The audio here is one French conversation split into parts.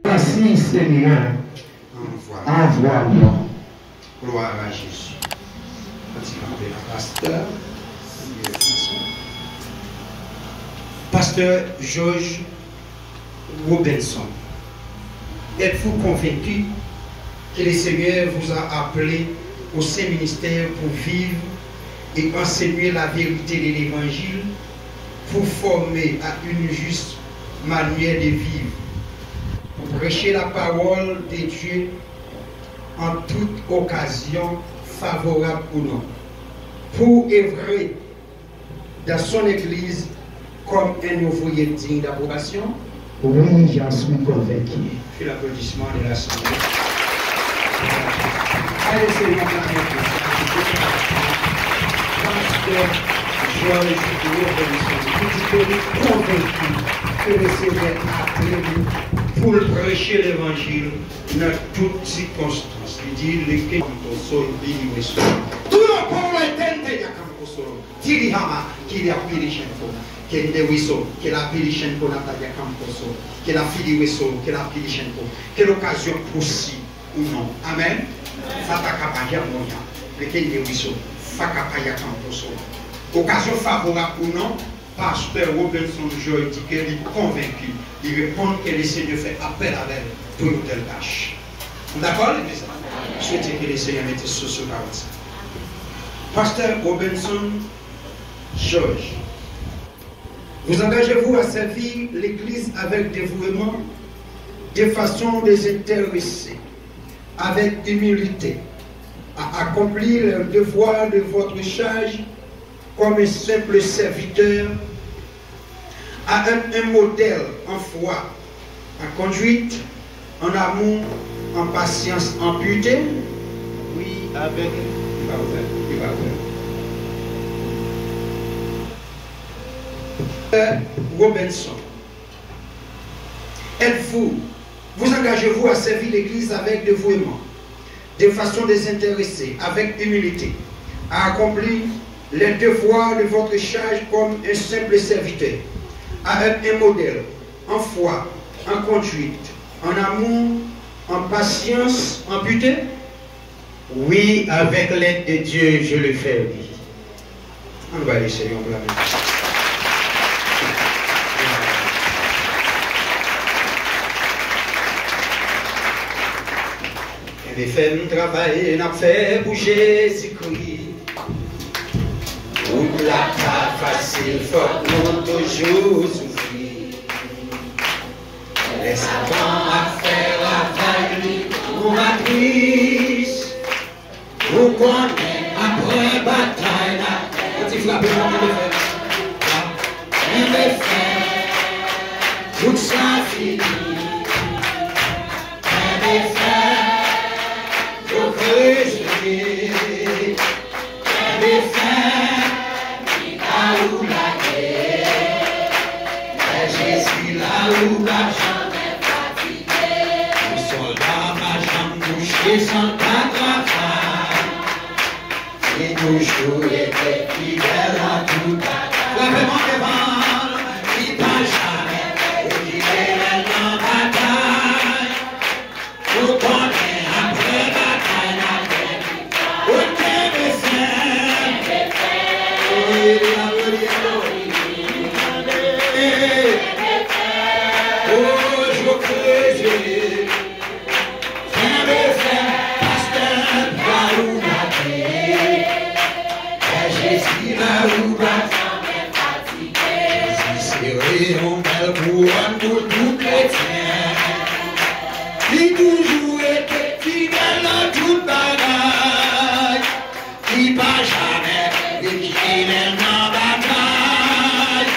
Merci Seigneur. Envoie-moi. Gloire à Jésus. Pasteur. Pasteur George Robinson. Êtes-vous convaincu que le Seigneur vous a appelé au Saint-Ministère pour vivre et enseigner la vérité de l'Évangile, pour former à une juste manière de vivre, pour prêcher la parole de Dieu en toute occasion, favorable ou non, pour œuvrer dans son Église comme un ouvrier digne d'approbation? Oui, j'en suis convaincu. Fais l'applaudissement de l'Assemblée. Allez, Seigneur, Pasteur George Robinson, convaincu que le Seigneur a appelé pour prêcher l'Évangile dans toutes circonstances. Il dit, le tout le peuple est tenté à Camposolo. Tirihama, qui est appelé Chenko, qui est de Wisso, qui est appelé Chenko, Natalia Camposo, qui est la fille de Wisso, qui est appelé Chenko. Quelle occasion possible ou non? Amen. Fatakapaya Moya, le qui est de Wisso, Fakapaya Camposo. Occasion favorable ou non? Pasteur Robinson Joy dit qu'il est convaincu. Il répond que le Seigneur fait appel à elle pour une telle tâche. D'accord, les amis? Je souhaite que le Seigneur mette ce sur la route. Pasteur Robinson George, vous engagez-vous à servir l'Église avec dévouement, de façon désintéressée, avec humilité, à accomplir le devoir de votre charge comme un simple serviteur, à un modèle en foi, en conduite, en amour, en patience, en pureté? Oui, avec Robinson. Vous engagez-vous à servir l'Église avec dévouement, de façon désintéressée, avec humilité, à accomplir les devoirs de votre charge comme un simple serviteur, à un modèle en foi, en conduite, en amour, en patience, en pureté? Oui, avec l'aide de Dieu, je le fais, oui. On va aller, Seigneur, blâmer. Et les femmes travaillent, n'a fait bouger Jésus-Christ. Ou la pas facile, faut nous toujours souffrir. Les savants à faire la taille, pour ma prise. Vous connaissez après bataille, quand il frappe, on les fait, tout ça fini. On les fait, tout créer. On les fait, là où la guerre, Jésus là où la jambe est fatiguée. Le soldat, ma jambe bouchée sans pas travail. Et toujours été fidèle en tout cas. Vraiment devant, qui pas jamais, et qui est en bataille. Vous connaissez après bataille la paix. Ok, mes frères. Oui, la oh, je veux Jésus. Mes frères, pasteur, là où la paix. Jésus là où la jambe est fatiguée. Jésus serait mon bel couronne pour tout chrétien. Il toujours été fidèle dans toute bagaille. Il pas jamais et qui est en bataille.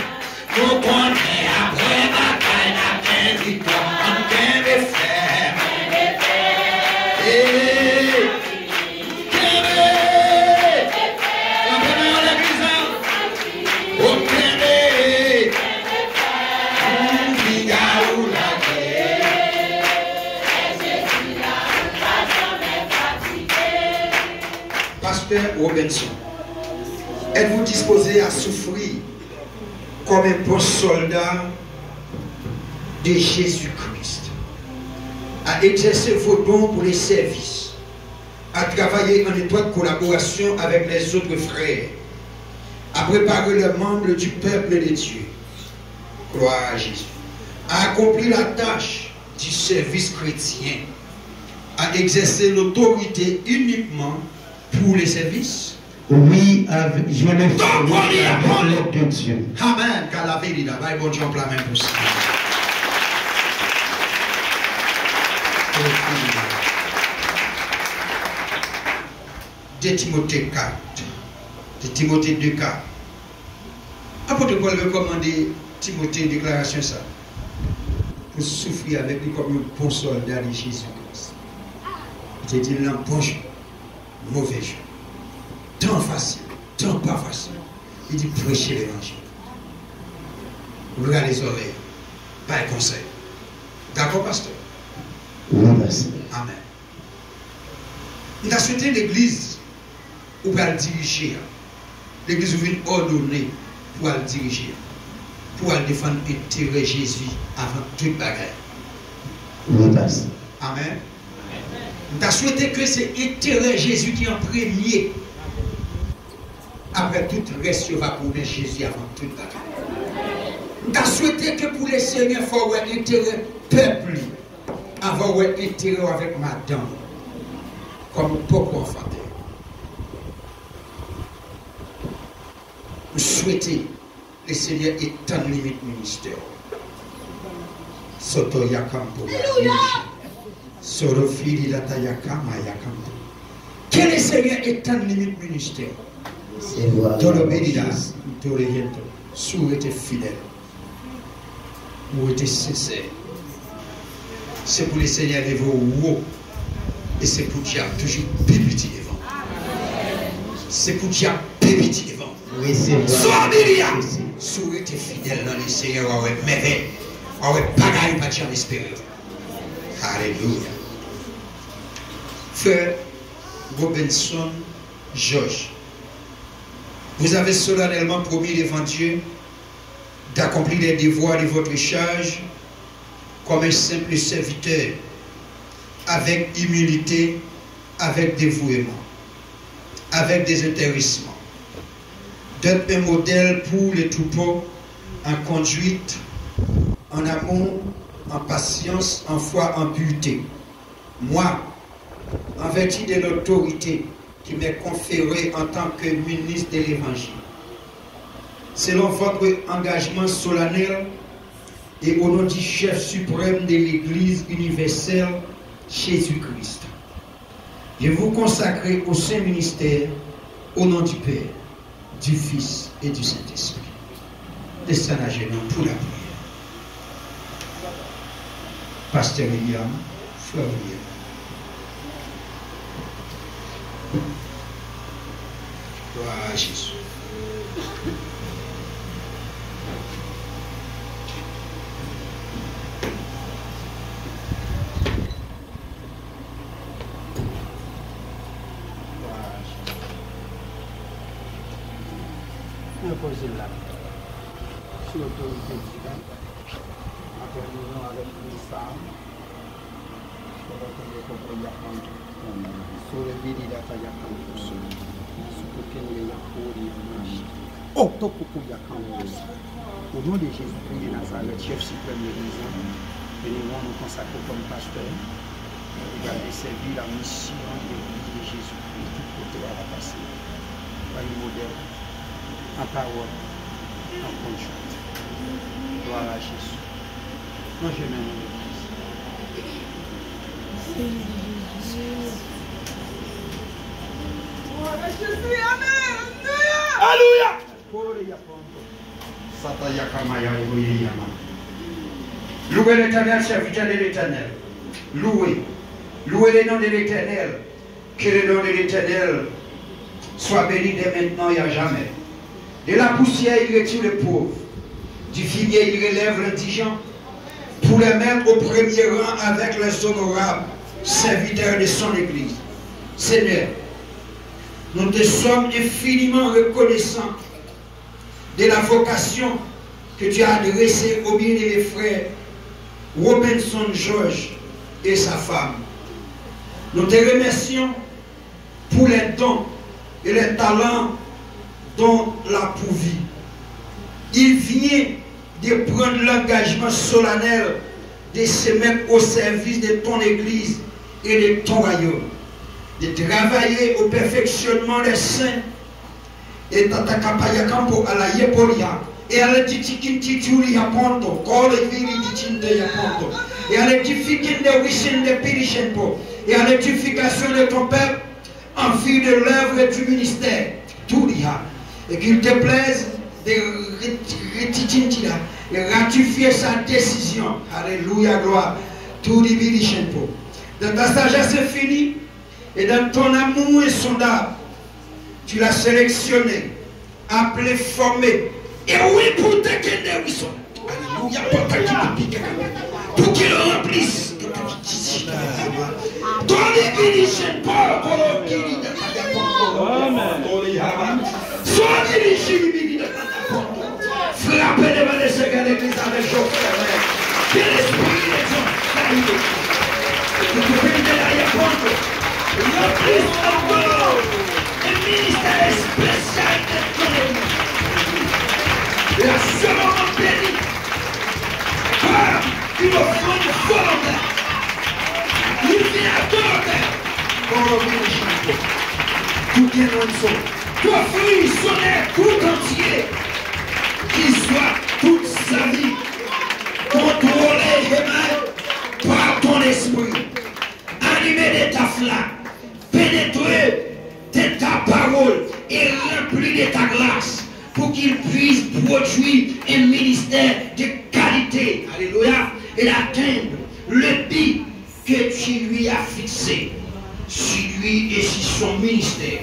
Nous connaissons après bataille la fin victoire. En gain de fer. Pasteur Robinson, êtes-vous disposé à souffrir comme un bon soldat de Jésus-Christ, à exercer vos dons pour les services, à travailler en étroite collaboration avec les autres frères, à préparer les membres du peuple de Dieu, gloire à Jésus, à accomplir la tâche du service chrétien, à exercer l'autorité uniquement pour les services. Oui, je le fais avec l'aide de Dieu. Amen. Car la vérité, bon Dieu, la même pour ça. De Timothée 4, de Timothée 2, 4. Apôtre Paul recommandait Timothée une déclaration ça. Pour souffrir avec lui comme un bon soldat de Jésus-Christ. Il dit l'embauche, mauvais jour. Tant facile, tant pas facile. Il dit prêcher l'évangile. Ouvrez les oreilles, pas un conseil. D'accord, pasteur? Oui, pasteur. Amen. Il a souhaité l'église où va le diriger. L'église où vient ordonner pour le diriger. Pour le défendre l'intérêt de Jésus avant toute bagarre. Oui, pasteur. Amen. Il a souhaité que c'est l'intérêt de Jésus qui est en premier. Après tout le reste, il va connaître Jésus avant toute bagarre. Il a souhaité que pour les seigneurs, il faut avoir intérêt peuple. Avoir intérêt avec madame. Comme beaucoup enfants. Vous souhaitez le Seigneur étendre limite ministère. Soto yakampo ya. Soro fili la tayakama yakampo. Que le Seigneur étendre limite ministère. Dans le bénida, dans le yento, si vous êtes fidèle, vous êtes sincère. C'est pour le Seigneur de vos haut. Et c'est pour Dieu toujours pépiti devant. C'est pour Dieu pépiti devant. Oui, c'est vrai. Si vous êtes fidèle dans le Seigneur, vous avez merveille. Vous avez bagaille pas de espérer. Alléluia. Frère Robinson George, vous avez solennellement promis devant Dieu d'accomplir les devoirs de votre charge comme un simple serviteur, avec humilité, avec dévouement, avec désintéressement, d'être un modèle pour les troupeaux en conduite, en amour, en patience, en foi, en pureté. Moi, en vertu de l'autorité qui m'est conférée en tant que ministre de l'Évangile, selon votre engagement solennel et au nom du chef suprême de l'Église universelle, Jésus-Christ, je vous consacre au Saint Ministère au nom du Père, du Fils et du Saint-Esprit. Descendez à genoux pour la prière. Pasteur William, Frère William. Gloire à Jésus. Poser là sur l'autorité divine, en terminant avec les femmes, sur le vide d'Ata Yakampo, sur le Kenya Yakori, au Tokuku Yakampo. Au nom de Jésus-Christ de Nazareth, chef suprême de l'Église, venons nous consacrer comme pasteur, il va servir la mission de l'Église de Jésus-Christ, tout côté à la passer, par le modèle. En parole, en conjointe. Gloire à Jésus. Moi, je m'aime l'église. Alléluia. Louez l'Éternel, serviteur de l'Éternel. Louez. Louez le nom de l'Éternel. Que le nom de l'Éternel soit béni dès maintenant et à jamais. De la poussière, il retire le pauvre. Du figuier, il relève l'indigent. Pour les mettre au premier rang avec les honorables serviteurs de son Église. Seigneur, nous te sommes infiniment reconnaissants de la vocation que tu as adressé aux bien-aimés frères Robinson George et sa femme. Nous te remercions pour les dons et les talents dont la pourvie. Il vient de prendre l'engagement solennel de se mettre au service de ton Église et de ton royaume, de travailler au perfectionnement des saints et tatakapaya campo à la yepolia et à l'édification ya ponto, kole vili dicinde ya ponto et à l'édification de wishin de pirichenpo et à l'édification de ton peuple en vue de l'œuvre du ministère tout et qu'il te plaise de ratifier sa décision. Alléluia, gloire. Tout divinition. Dans ta sagesse infinie et dans ton amour insondable, tu l'as sélectionné, appelé, formé. Et oui, pour te guérir. Alléluia, pour qu'il remplisse. Ton divination, frappez devant les Seigneurs l'église avec Geoffrey. Que l'esprit de Dieu arrive. Que tu peux te la répondre. L'Église encore. Le ministère spécial de ton église. La seconde bénie. Par une offrande volontaire. Il vient à ton terre. Pour revenir au champ. Tout bien en son. T'offrir son air tout entier. Qu'il soit toute sa vie contrôlé par ton esprit, animé de ta flamme, pénétré de ta parole et rempli de ta grâce pour qu'il puisse produire un ministère de qualité, alléluia, et atteindre le but que tu lui as fixé sur lui et sur son ministère.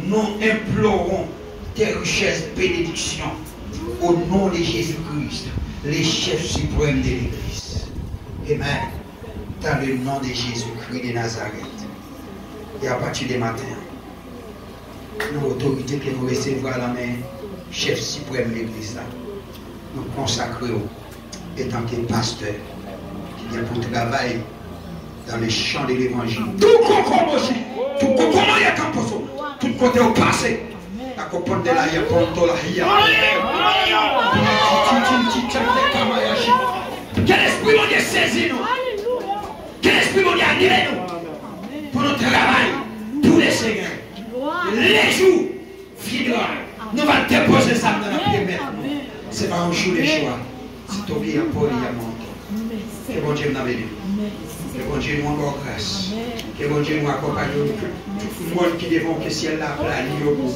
Nous implorons tes richesses bénédictions. Au nom de Jésus-Christ, les chefs suprêmes de l'Église. Amen. Dans le nom de Jésus-Christ de Nazareth. Et à partir du matin, nous, autorités que nous recevons à la main, chef suprême de l'Église, nous consacrons en tant que pasteur qui vient pour travailler dans le champ de l'Évangile. Tout côté au passé. La copine de la yaponto la hia. Quel esprit mon Dieu saisit nous? Quel esprit mon Dieu anime nous? Pour notre travail, pour les Seigneurs. Les jours viendront. Nous allons déposer ça dans la prière. Ce n'est pas un jour de choix. C'est ton bien pour y monter. Que bon Dieu nous bénisse. Que bon Dieu nous encore grâce. Que bon Dieu nous accompagne. Tout le monde qui devant que ciel la planie au bout.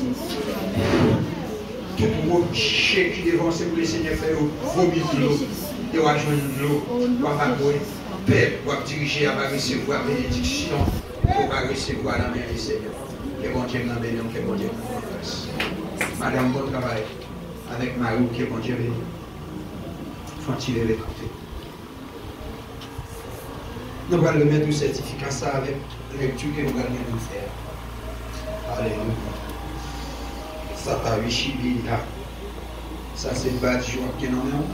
Tout le monde qui devant c'est pour le Seigneur faire vomir de l'eau. Et on va joindre de l'eau. On va jouer. Père, on va diriger, on va recevoir bénédiction. On va recevoir la main du Seigneur. Que bon Dieu nous bénisse. Que bon Dieu nous grâce. Madame, bon travail. Avec Marie, que bon Dieu bénisse. Faut-il l'écouter? Nous allons remettre un certificat ça avec la lecture que nous allons faire. Alléluia. Ça t'a réussi là. Ça c'est le bas du jour qui est dans le monde.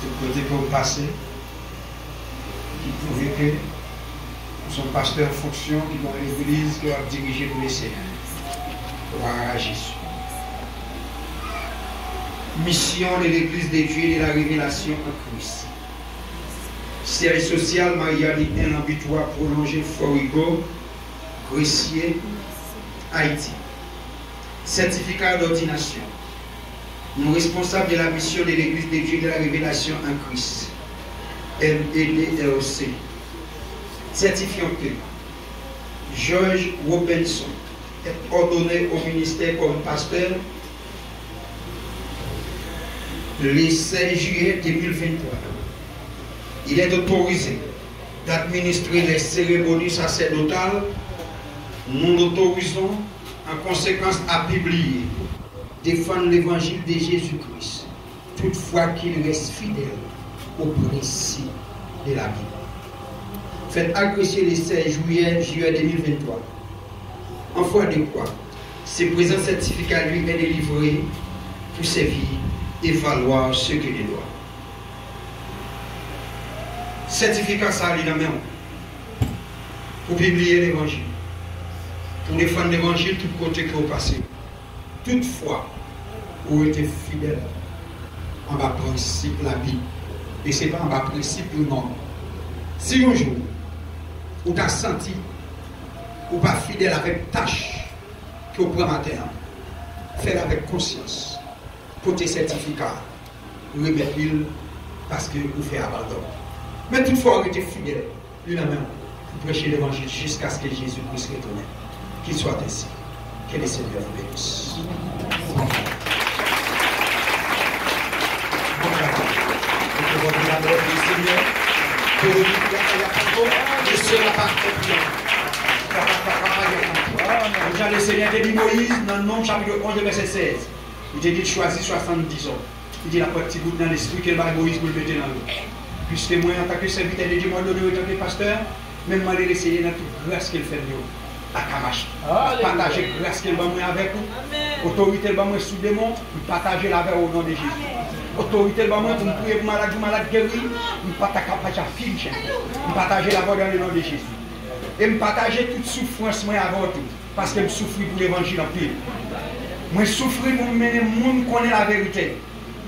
Tout côté pour passer. Qui prouve que son pasteur en fonction, qui dans l'église, qui va diriger pour les Seigneurs. On va agir. Mission de l'église de Dieu et de la révélation en Christ. Service social, Marie-Aline, un ambitoire prolongé, Forigo, Gressier, Haïti. Certificat d'ordination. Nous responsables de la mission de l'église de Dieu et de la révélation en Christ. MEDLC. Certifiant que George Robinson est ordonné au ministère comme pasteur le 16 juillet 2023. Il est autorisé d'administrer les cérémonies sacerdotales. Nous l'autorisons en conséquence à publier, défendre l'évangile de Jésus-Christ, toutefois qu'il reste fidèle au principe de la Bible. Faites agresser le 16 juillet 2023. En foi de quoi, ce présent certificat lui est délivré pour servir et valoir ce qu'il doit. Certificat ça, il est dans la main. Pour publier l'évangile. Pour défendre l'évangile, tout côté que vous passez. Toutefois, vous êtes fidèle en bas principe la Bible. Et ce n'est pas en bas principe ou non. Si un jour, vous avez senti, ou pas fidèle avec tâche que vous prenez matin, faites avec conscience. Côté certificat, remettez-le parce que vous faites abandon. Mais toutefois, vous êtes fidèle, lui la même, vous prêchez l'évangile jusqu'à ce que Jésus puisse retourner. Qu'il soit ainsi. Que le Seigneur vous bénisse. Déjà le Seigneur a dit Moïse dans le nom chapitre 11 verset 16. Il a dit choisis 70 hommes. Il dit la petite goutte dans l'esprit qu'elle va Moïse pour le mettre dans l'eau. Puisque moi en tant que serviteur de Dieu, moi en tant que pasteur, même moi le Seigneur dans toute grâce qu'il fait de à Kamash. Partager grâce qu'il va moi avec vous. Autorité va moi sous des monts, partager la verre au nom de Jésus. Autorité va moi pour me prier pour malade guéri, je partage à film, je partager la voix dans le nom de Jésus. Et me partager toute souffrance moi avant tout, parce que je souffre pour l'évangile en pile. Moi souffre pour mener le monde connaît la vérité.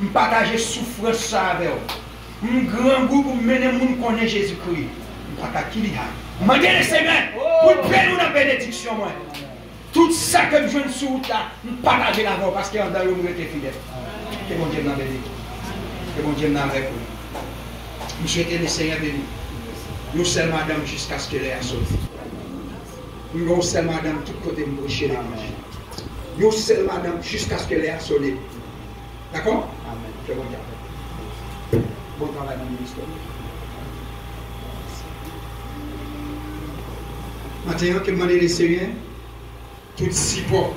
Je partager souffrance ça avec vous. Un grand goût pour mener le monde connaît Jésus-Christ. Je partage qui dit. Mandez le Seigneur pour prendre une bénédiction moi. Tout ça que je ne suis là, je partage la voix parce que en dans le monde était fidèle. Que mon Dieu m'a béni. Que mon Dieu m'a avec vous. Je souhaite le Seigneur béni. Nous sommes madame jusqu'à ce qu'elle ait sorti. Nous sommes madame tout côté de chez l'évangile. Nous sommes madame jusqu'à ce qu'elle ait sonné. D'accord? Amen. Que bon Dieu. Bon travail dans le ministère. Maintenant, que demande le Seigneur, tout support.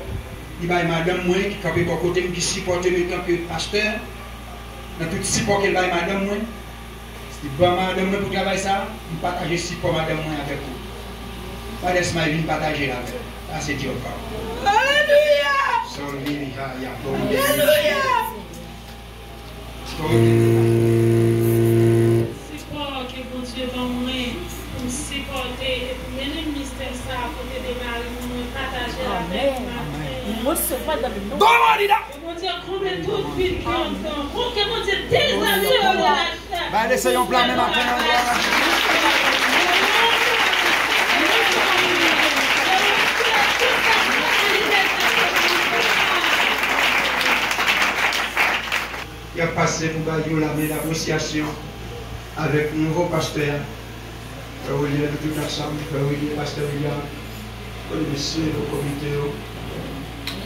Il va y madame moi qui campait à côté, qui supporte le temps que pasteur. Dans tout support qu'elle va y madame moi. Si vous madame moi pour travailler ça, je partage le support madame moi avec vous. Pas laisse-moi venir partager avec vous. Ça c'est Dieu encore. Alléluia! Alléluia! Support que bon Dieu va moi pour supporter et pour mener le mystère ça à côté des maris, pour partager avec moi. Mon Dieu, combien toute ville qui entend, combien mon Dieu, des amis bah, essayons plein même matin. Il a passé pour Bayou la négociation avec un nouveau pasteur. Frère William, tout ensemble, Frère William, Pasteur William, le monsieur, le comité,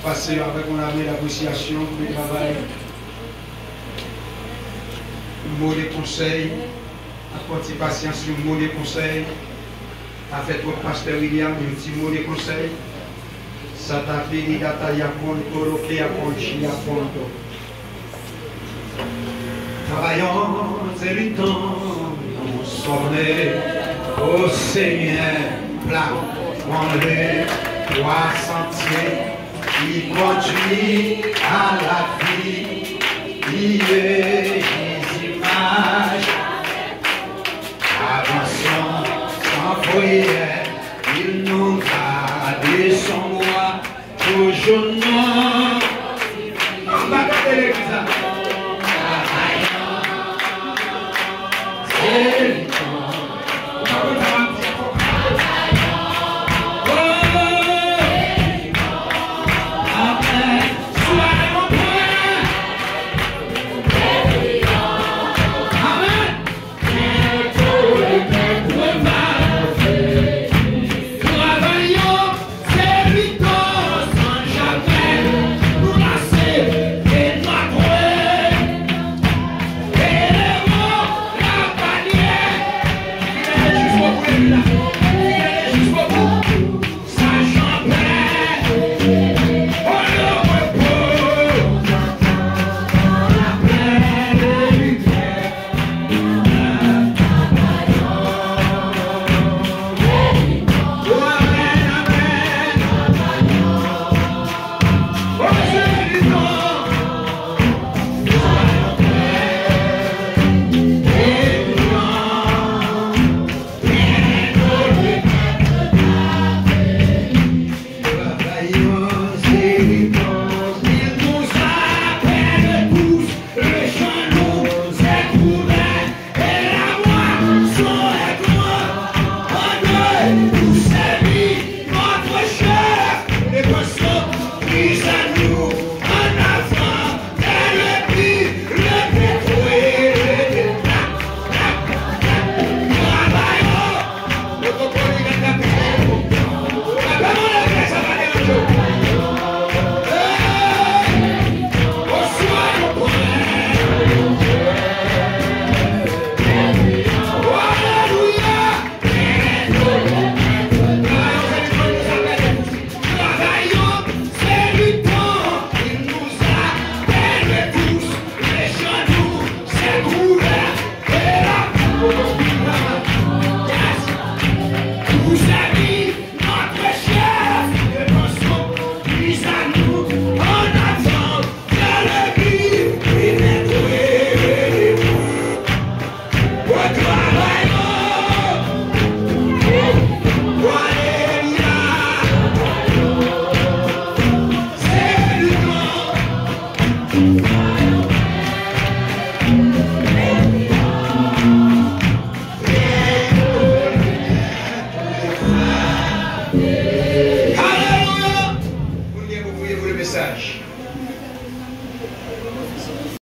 passer avec une négociation pour le travail. Un mot de conseil, apporter patience, un mot de conseil. Avec votre pasteur William, un petit mot de conseil. Ça t'a fait une date à Yaponto, Roque Yaponchi, Yaponto. Travaillons et luttons, nous sommes au Seigneur, plafonds-le, trois sentiers qui conduit à la vie. Il est Jésus-Mage, avançons sans prière, il nous garde son moi, toujours non. On va regarder l'église.